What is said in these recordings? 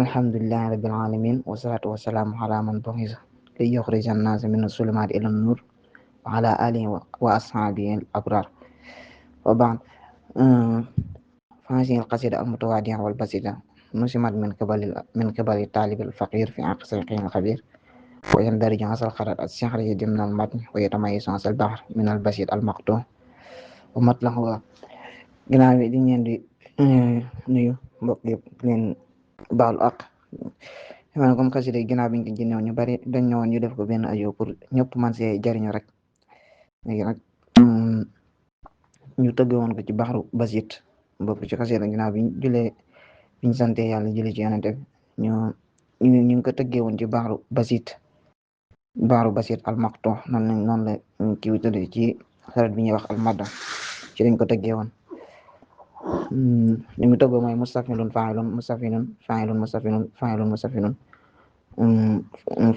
alhamdulillahi rabbil alamin wassalatu wassalamu ala man bu'itha li yukhrija an-nasa min as-zulumati ila an-nur wa ala alihi wa ashabihi al-abrar wa ba'd. فهذه القصيدة المتواضعة والبسيطة نسمت من قبل الطالب الفقير في عقل الخبير، ويندرج عصر القرار الشهري ضمن المتن، ويتميز عصر البحر من البسيط المقطوع ومطلع هو. ginnaaw bi di ñeen di nuyu mbokk yëpp leen baalu ak xaman comme xasida yi ginnaaw biñ ko jënnewoon ñu bari dañ ñëwoon ñu def ko benn audio pour ñëpp man see jariñu rek. léegi nag ñu tëgg woon ko ci baxaru basit bokk ci xasida ginnaaw biñ sante yàlla jëlee ci yonente bi ñu ngi ko tëggee woon ci baxaru basit al maqtu noonu la kiwi tëdd ci xarit bi ñuy wax al madda ci lañ ko tëggee woon. li mu tëggoo mooy mustafilun fa'ilun mustafinun fa'ilun mustafinun fa'ilun mustafinun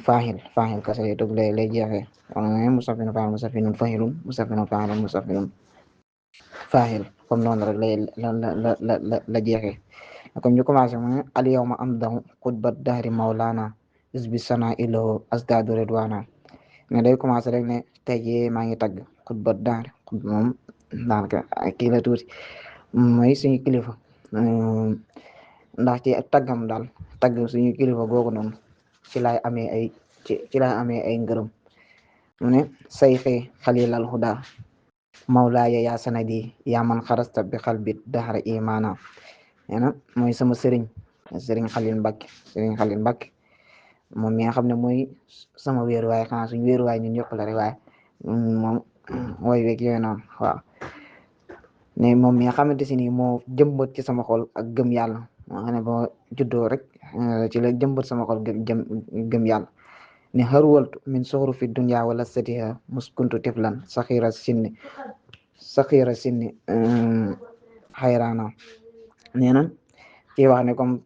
fa'il kese lay tëgg lay jeexee wala nga mustafilun fa'ilun mustafinun fa'ilun mustafinun fa'ilun mustafinun fa'il comme noonu rek la jeexee. comme ñu commencé mu al yawma amdahu qutbat dahri mawlana isbi sana ilahu asdadu ridwana ne day commencé rek ne tey jii maa ngi tagg qutbat dahri moom daanaka kii la tuuti mooy suñu kilifa ndax ci taggam daal tagg suñu kilifa googu noonu ci laay amee ay ngërëm. mu ne sayxi xalilal huda mawlaaya yaa sanadi yaa man xarasta bi xalbit dahra imana. neena mooy sama sëriñ xalil Mbàkke moom mi nga xam ne mooy sama wéeruwaay, xanaa suñu wéeruwaay ñun ñëpp la rek waaye moom mooy weeg yooyu noonu waaw. ne moom mi nga xamante si ni moo jëmbat ci sama xol ak gëm yàlla, moo xam ne ba juddoo rek ci la jëmbat sama xol gëm yàlla. ne xarwaltu min soxru fi dunya wala satiha muskuntu tiflan saxira sinni xayraana. nee na ci wax ne comme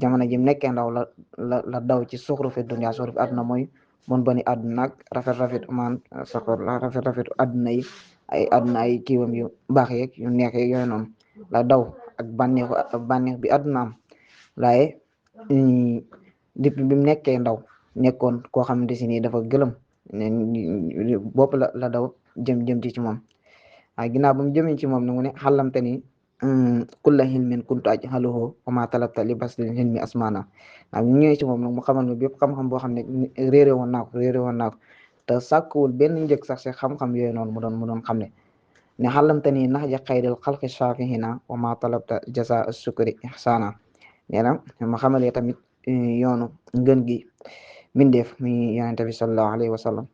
jamono ji nekkee ndaw la daw ci soxru fi dunya, soxru fi àdduna mooy bon bani àdduna ak rafet rafetu àdduna yi ay kiiwam yu baax yeeg yu neex yeeg yooyu noonu la daw ak bànneex bi àdduna am. waaye depuis bi mu nekkee ndaw nekkoon koo xamante si nii dafa gëlëm bopp la daw jëm ci moom. waaye ginnaaw ba mu jëmee ci moom ne mu ne xalamte ni kulla hilmin kuntu ajhaluhu wa ma talabta li baslil hilmi asmana. waaw ñu ñëwee ci moom nag mu xamal ma bépp xam-xam boo xam ne réeré woon naa ko te sàkkuwul benn njëg sax si xam-xam yooyu noonu mu doon xam ne xalamte ni nax ja xayril xalqi shafihina wa ma talabta jasa sukri ihsana. nee na ma xamalee tamit yoonu ngën gi mindeef mi yonente bi sallallahu alayhi wa sallam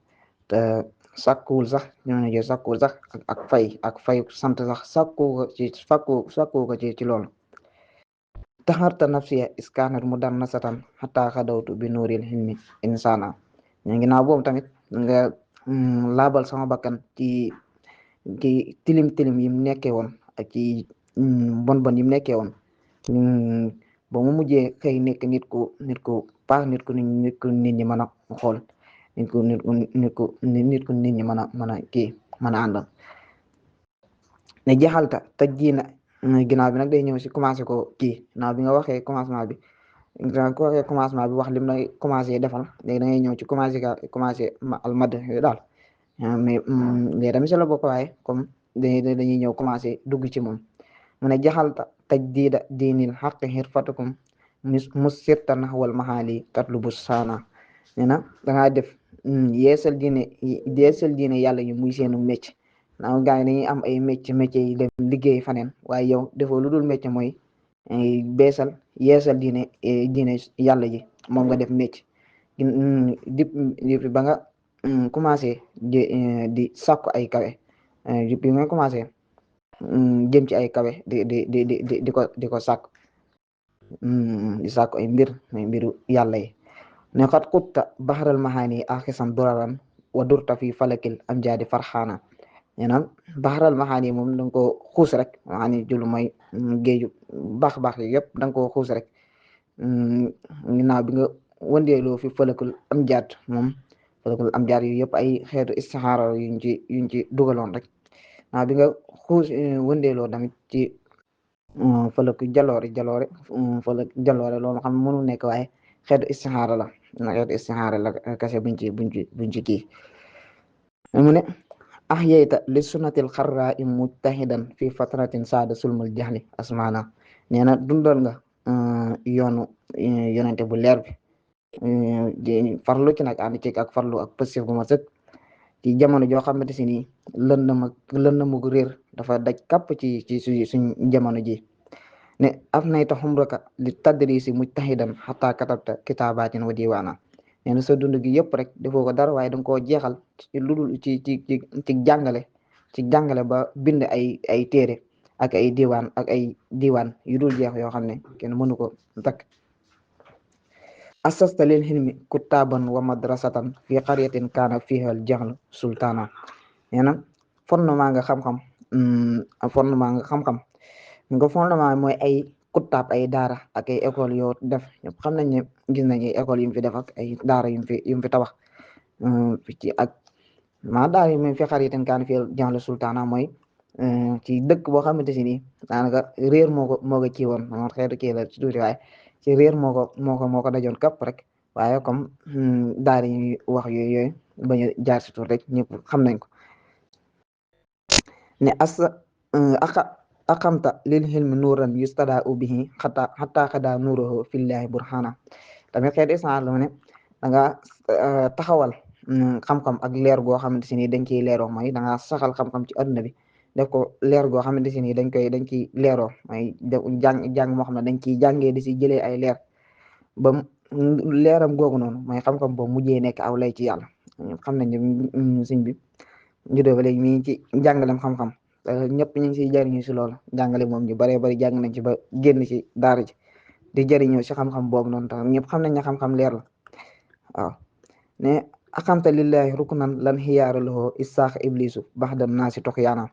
te sàkkuwul sax ak fay sant sax sàkku ko ci loolu. taxarta nafsiya iskanat mu dan nasatan xataa xadawtu bi nuuril hilmi insana. ginnaaw boobu tamit nga laabal sama bakkan ci tilim yim nekkee woon ak ci bon yim nekkee woon ba mu mujjee xëy nekk nit ku paax nit ku nit ñi mën a xool nit ku nit ñi mën a kii mën a àndal. ne jaxalta taj jiina ginnaaw bi nag day ñëw si commencé ko kii ginnaaw bi nga waxee commencement bi wax lim lay commencé defal léegi da ngay ñëw ci commencé almad yooyu daal mais léegi tamit si la bokk waaye comme dañuy ñëw commencé dugg ci moom. mu ne jaxalta taj diida diinil xaqi xirfatukum musirta naxwal maxaali tatlubu saana. nee na dangaa def yeesal diine yàlla yi muy seenu mécc. naaw gaa yi dañuy am ay mécc yi dem liggéey faneen waaye yow defoo lu dul mécc mooy yeesal diine yàlla ji moom nga def mécc. depuis ba nga commencé di sàkku ay kawe depuis nga commencé jëm ci ay kawe di ko sàkk di sàkku ay mbiru yàlla yi. ne xat xutta baxaral maxaani axisan duraran wa durta fi falakil am jaadi farxaana. nee na baxaral maxaani moom danga ko xuus rek maxaani julu mooy géeju baax yi yëpp danga ko xuus rek ginnaaw bi nga wëndeeloo fi falakul am jaat moom falakul am jaat yu yëpp ay xeetu istixaara yuñ ci dugaloon rek. bi nga xuus wëndeeloo tamit ci falak jaloore falak jaloore loolu xam mënu nekk waaye xeetu istixaara la kase buñ ci kii mu ne ahyayta li sunnatil xarra i mujtahidan fi fatratin saada sulmal jaxli asmaana nee na dundal nga yoonu yonente bu leer bi farlu ci nag ànd ci ak farlu ak pësif gu ma sëkk ci jamono joo xamante si nii lëndëmug réer dafa daj kàpp ci suñ jamono ji ne af nayta xumraka li tadrisi mujtahidan xataa katabta kitaabatin wa diwaana nee na sa dund gi yëpp rek defoo ko dara waaye danga koo jeexal ci ludul ci jàngale ba bind ay téere ak ay diwaan yu dul jeex yoo xam ne kenn mënu ko takk asasta lil hilmi kuttaban wa madrasatan fi qaryatin kaana fiha al jahl sultana nee na fondement nga xam-xam nga fondement mooy ay kuttaab ay daara ak ay école yoo def ñëpp xam nañ ne gis nañ ay école yu mu fi def ak ay daara yu mu fi tabax ci ak maa daara yu mu fi qaryatin kaana fiha al jahl sultana mooy ci dëkk boo xamante si nii daanaka réer moo ko kii woon moo xeetu kii la ci tuuti waaye ci réer moo ko dajoon kapp rek waaye comme daara yi wax yooyu bañ a jaar si tuur rek ñëpp xam nañ ko ne aqamta lil hilmi nuuran yustada bihi xataa xadaa nuuruhu fillahi burhana tamit xeet isaan la ne da nga taxawal xam-xam ak leer goo xamante si nii dañ ciy leeroo mooy da nga saxal xam-xam ci adduna bi def ko leer goo xamante si nii dañ ciy leeroo mooy jàng moo xam ne dañ ciy jàngee di si jëlee ay leer ba leeram googu noonu mooy xam-xam boobu mujjee nekk aw lay ci yàlla xam nañ ne sëñ bi juddoo ba léegi mi ngi ci jàngalem xam-xam ñëpp ñu ngi siy jariñu si loolu jàngale moom ñu baree bari jàng nañ ci ba génn ci daara ji di jariñoo si xam-xam boobu noonu tax ñëpp xam nañ ne xam-xam leer la waaw ne axamta lillahi ruknan lan xiyaara lahu isaax iblisu baxda naasi tox yaana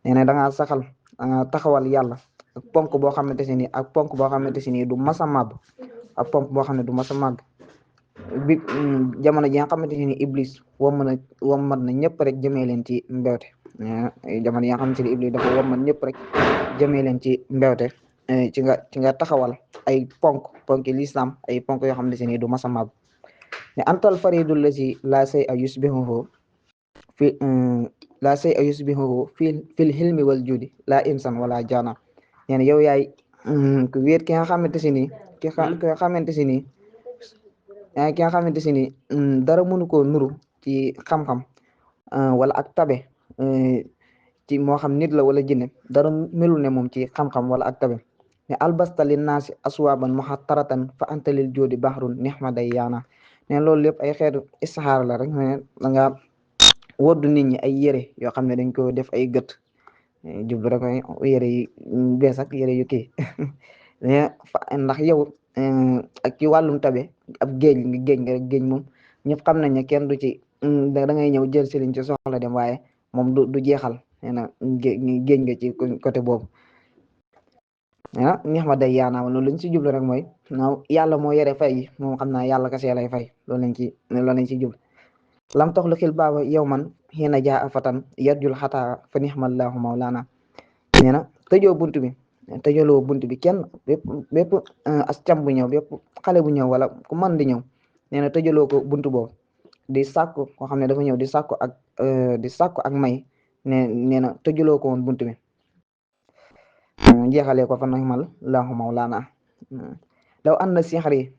nee na da ngaa saxal da nga taxawal yàlla ak ponk boo xamante si nii du masa màbb ak ponk boo xam ne du masa màgg bi jamono ji nga xamante si ni iblis wommat na ñëpp rek jëmee leen ci mbewte jamono yi nga xamante ni iblis dafa wommat ñëpp rek jëmee leen ci mbewte ci nga taxawal ay ponki l'islam ay ponk yoo xamante si ni du masa màbb ne antal faridul la si la say a yusbihuhu fil hilmi wal judi la insan wala jana nee na yow yaay ku wéet ki nga xamante si ni ki nga xamante si ni dara mënu koo nuru ci xam-xam wala ak tabe ci moo xam nit la wala jinne dara melul ne moom ci xam-xam wala ak tabe ne albasta lin naasi aswaban muhattaratan fa anta lil joodi bahrun nihma day yaana ne loolu lépp ay xeetu istixaara la rek mais da nga woddu nit ñi ay yére yoo xam ne dañ ko def ay gët jublu rek yére yi bees ak yére yu kii ndax yow ak ci wàllum tabe ab géej nga rek géej moom ñëpp xam nañ ne kenn du ci da ngay ñëw jël sëriñ ci soxla dem waaye moom du jeexal nee na géej nga ci côté boobu ñeex ma day yaanaaw loolu lañ ci jublu rek mooy yàlla moo yore fay yi moom xam naa yàlla kese lay fay loolu lañ ci jublu lam tox lu xil baaba yow man xiina jaa a fatan yarjul xataa fa nixmallaahu mawlaana nee na tëjaloo bunt bi kenn bépp as cam bu ñëw bépp xale bu ñëw wala ku mën di ñëw nee na tëjaloo ko bunt boobu di sàkku koo xam ne dafa ñëw di sàkku ak may nee na tëjaloo ko woon bunt bi jeexalee ko fa nixmallaahu mawlaana law an na sixri